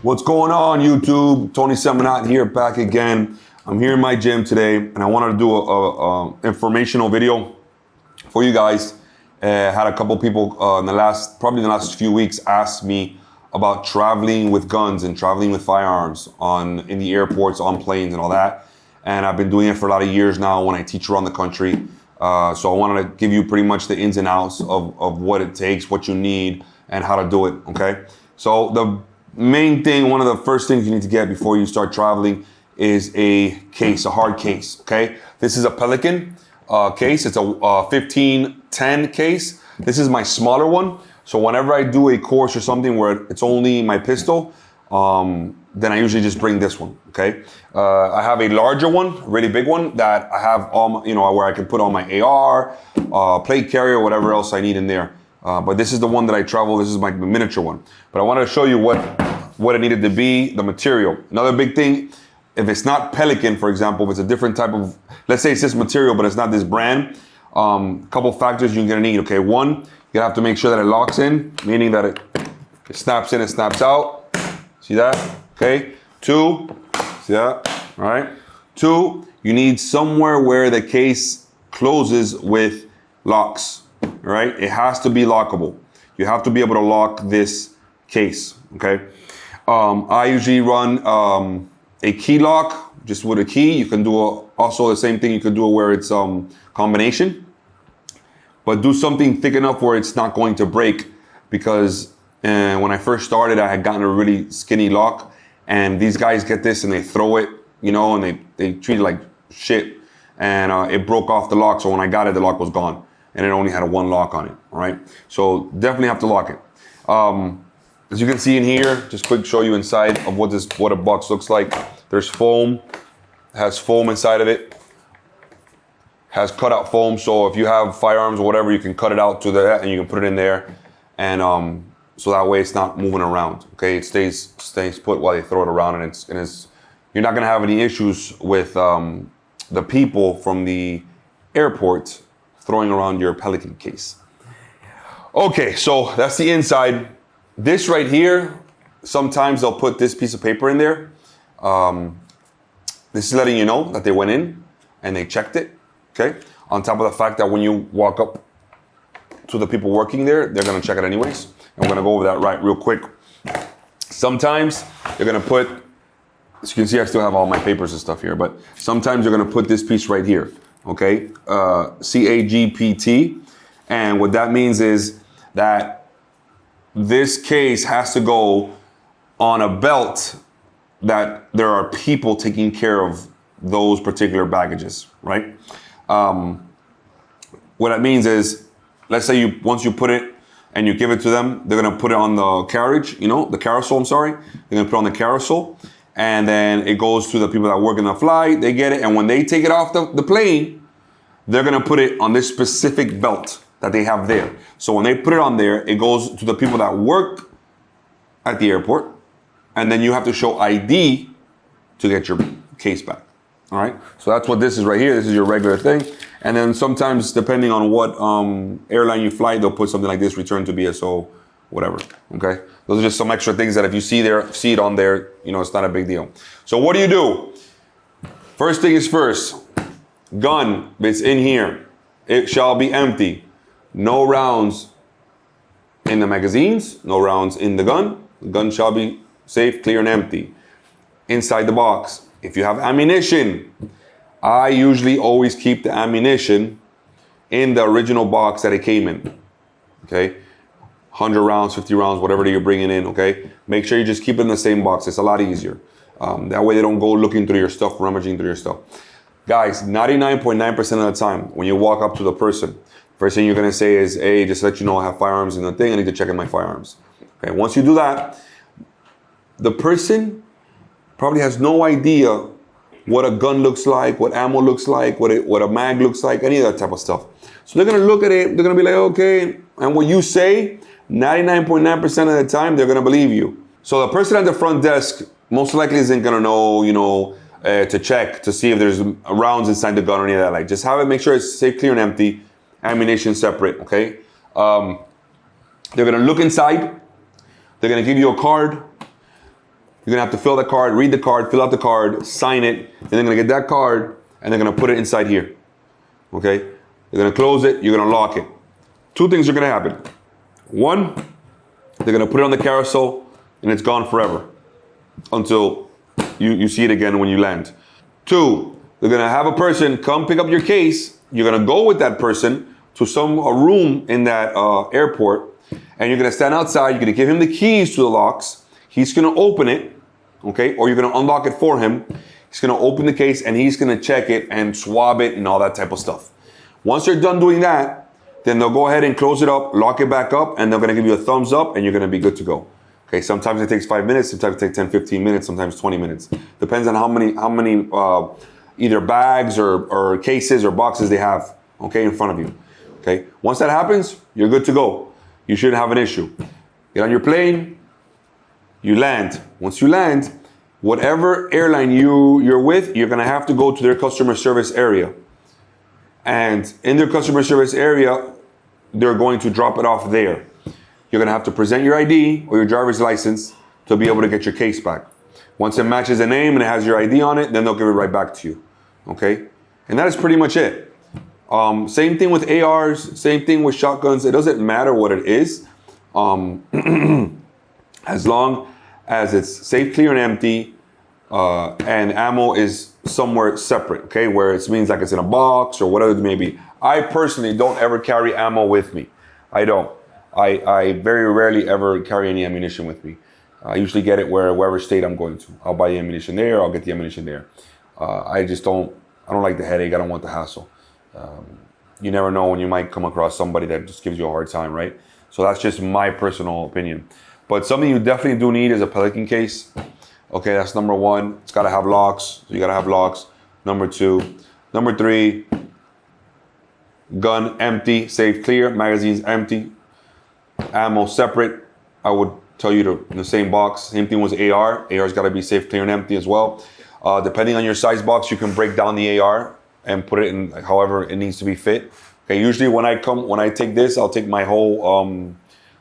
What's going on, YouTube? Tony Seminat here, back again. I'm here in my gym today, and I wanted to do a informational video for you guys. Had a couple people in the last few weeks ask me about traveling with guns and traveling with firearms in the airports, on planes, and all that. And I've been doing it for a lot of years now when I teach around the country. So I wanted to give you pretty much the ins and outs of what it takes, what you need, and how to do it. Okay. So the main thing, one of the first things you need to get before you start traveling is a case, a hard case, okay? This is a Pelican case. It's a 1510 case. This is my smaller one. So whenever I do a course or something where it's only my pistol, then I usually just bring this one, okay? I have a larger one, really big one, that I have all my, where I can put all my AR, plate carrier, whatever else I need in there. But this is the one that I travel. This is my miniature one. But I wanted to show you what it needed to be, the material. Another big thing, if it's not Pelican, for example, if it's a different type of, let's say it's this material, but it's not this brand, couple factors you're gonna need, okay? One, you have to make sure that it locks in, meaning that it snaps in and snaps out. See that? Okay. Two, see that? All right. Two, you need somewhere where the case closes with locks. All right, it has to be lockable. You have to be able to lock this case, okay? I usually run a key lock, just with a key. You can do also the same thing. You can do it where it's combination, but do something thick enough where it's not going to break, because when I first started, I had gotten a really skinny lock, and these guys get this and they throw it, and they treat it like shit, and it broke off the lock. So when I got it, the lock was gone. And it only had a one lock on it, all right? So definitely have to lock it. As you can see in here, just quick show you inside of what a box looks like. There's foam, has foam inside of it, has cutout foam. So if you have firearms or whatever, you can cut it out to that and you can put it in there. And so that way it's not moving around, okay? It stays put while they throw it around, and it's you're not gonna have any issues with the people from the airport throwing around your Pelican case. Okay, so that's the inside. This right here, sometimes they'll put this piece of paper in there. This is letting you know that they went in and they checked it, okay? On top of the fact that when you walk up to the people working there, they're gonna check it anyways. And we're gonna go over that real quick. Sometimes they're gonna put, as you can see, I still have all my papers and stuff here, but sometimes you're gonna put this piece right here. Okay, CAGPT, and what that means is that this case has to go on a belt that there are people taking care of those particular baggages, right? What that means is, let's say once you put it and you give it to them, they're gonna put it on the carriage, the carousel, I'm sorry. They're gonna put it on the carousel, and then it goes to the people that work in the flight, they get it, and when they take it off the plane, they're gonna put it on this specific belt that they have there. So when they put it on there, it goes to the people that work at the airport, and then you have to show ID to get your case back, all right? So that's what this is right here. This is your regular thing. And then sometimes, depending on what airline you fly, they'll put something like this, return to BSO, whatever, okay? Those are just some extra things that if you see it on there, it's not a big deal. So what do? First thing is first, gun, it's in here. It shall be empty. No rounds in the magazines, no rounds in the gun. The gun shall be safe, clear, and empty. Inside the box, if you have ammunition, I usually always keep the ammunition in the original box that it came in, okay? 100 rounds, 50 rounds, whatever you're bringing in, okay? Make sure you just keep it in the same box. It's a lot easier. That way they don't go looking through your stuff, rummaging through your stuff. Guys, 99.9% of the time, when you walk up to the person, first thing you're gonna say is, hey, just to let you know I have firearms in the thing, I need to check in my firearms. Okay, once you do that, the person probably has no idea what a gun looks like, what ammo looks like, what a mag looks like, any of that type of stuff. So they're gonna look at it, they're gonna be like, okay, and what you say, 99.9% of the time, they're gonna believe you. So the person at the front desk most likely isn't gonna know, to check to see if there's rounds inside the gun or any of that. Like, just have it, make sure it's safe, clear, and empty. Ammunition separate, okay? They're gonna look inside. They're gonna give you a card. You're gonna have to fill that card, read the card, fill out the card, sign it, and they're gonna get that card and they're gonna put it inside here. Okay? They're gonna close it, you're gonna lock it. Two things are gonna happen. One, they're gonna put it on the carousel and it's gone forever until you see it again when you land. Two, they're gonna have a person come pick up your case. You're gonna go with that person to a room in that airport, and you're gonna stand outside. You're gonna give him the keys to the locks. He's gonna open it, okay? Or you're gonna unlock it for him. He's gonna open the case and he's gonna check it and swab it and all that type of stuff. Once they're done doing that, then they'll go ahead and close it up, lock it back up, and they're gonna give you a thumbs up and you're gonna be good to go. Okay, sometimes it takes 5 minutes, sometimes it takes 10, 15 minutes, sometimes 20 minutes. Depends on how many either bags or cases or boxes they have, okay, in front of you. Okay, once that happens, you're good to go. You shouldn't have an issue. Get on your plane, you land. Once you land, whatever airline you're with, you're gonna have to go to their customer service area. And in their customer service area, they're going to drop it off there. You're gonna have to present your ID or your driver's license to be able to get your case back. Once it matches the name and it has your ID on it, then they'll give it right back to you, okay? And that is pretty much it. Same thing with ARs, same thing with shotguns. It doesn't matter what it is, as long as it's safe, clear, and empty, and ammo is somewhere separate, okay? Where it means like it's in a box or whatever it may be. I personally don't ever carry ammo with me. I don't. I very rarely ever carry any ammunition with me. I usually get it wherever state I'm going to. I'll buy the ammunition there, I'll get the ammunition there. I don't like the headache, I don't want the hassle. You never know when you might come across somebody that just gives you a hard time, right? So that's just my personal opinion. But something you definitely do need is a Pelican case. Okay, that's number one. It's gotta have locks, so you gotta have locks. Number two. Number three, gun empty, safe, clear, magazines empty, ammo separate. I would tell you to in the same box. Same thing with AR. AR's gotta be safe, clear, and empty as well. Depending on your size box, you can break down the AR and put it in however it needs to be fit. Okay, usually when I take this, I'll take my whole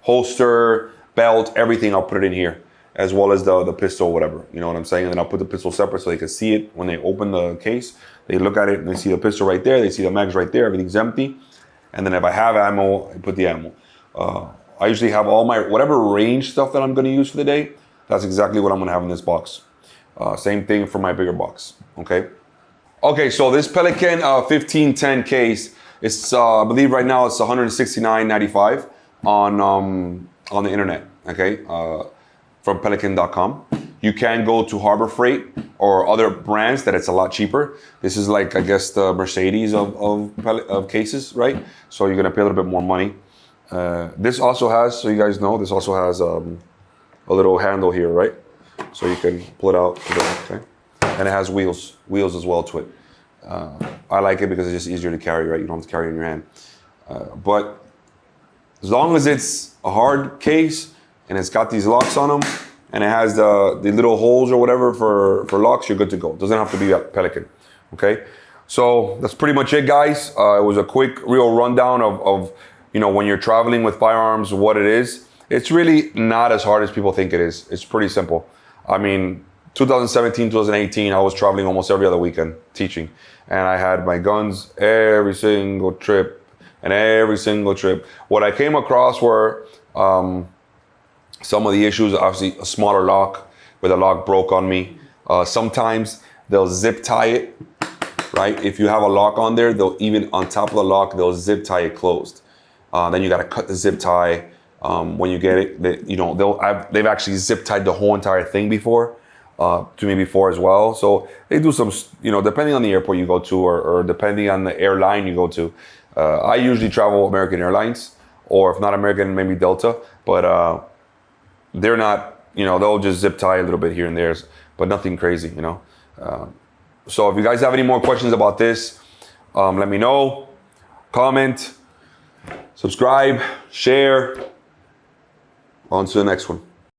holster, belt, everything, I'll put it in here, as well as the pistol, whatever. You know what I'm saying? And then I'll put the pistol separate so they can see it when they open the case. They look at it and they see the pistol right there, they see the mags right there, everything's empty. And then if I have ammo, I put the ammo. I usually have all my, whatever range stuff that I'm gonna use for the day, that's exactly what I'm gonna have in this box. Same thing for my bigger box, okay? Okay, so this Pelican 1510 case, it's I believe right now it's $169.95 on the internet, okay? From Pelican.com. You can go to Harbor Freight or other brands that it's a lot cheaper. This is like, I guess, the Mercedes of cases, right? So you're gonna pay a little bit more money. This also has, so you guys know, this also has a little handle here, right? So you can pull it out, okay? And it has wheels as well to it. I like it because it's just easier to carry, right? You don't have to carry it in your hand. But as long as it's a hard case and it's got these locks on them and it has the little holes or whatever for locks, you're good to go. It doesn't have to be a Pelican, okay? So that's pretty much it, guys. It was a quick, real rundown of you know, when you're traveling with firearms, what it is. It's really not as hard as people think it is. It's pretty simple. I mean, 2017, 2018, I was traveling almost every other weekend teaching. And I had my guns every single trip. What I came across were some of the issues, obviously a smaller lock, where the lock broke on me. Sometimes they'll zip tie it, right? If you have a lock on there, they'll even on top of the lock, they'll zip tie it closed. Then you gotta cut the zip tie. When you get it, they've actually zip tied the whole entire thing before, to me before as well. So they do some, you know, depending on the airport you go to or depending on the airline you go to. I usually travel American Airlines, or if not American, maybe Delta, but they're not, you know, they'll just zip tie a little bit here and there, but nothing crazy, you know. So if you guys have any more questions about this, let me know, comment, subscribe, share. On to the next one.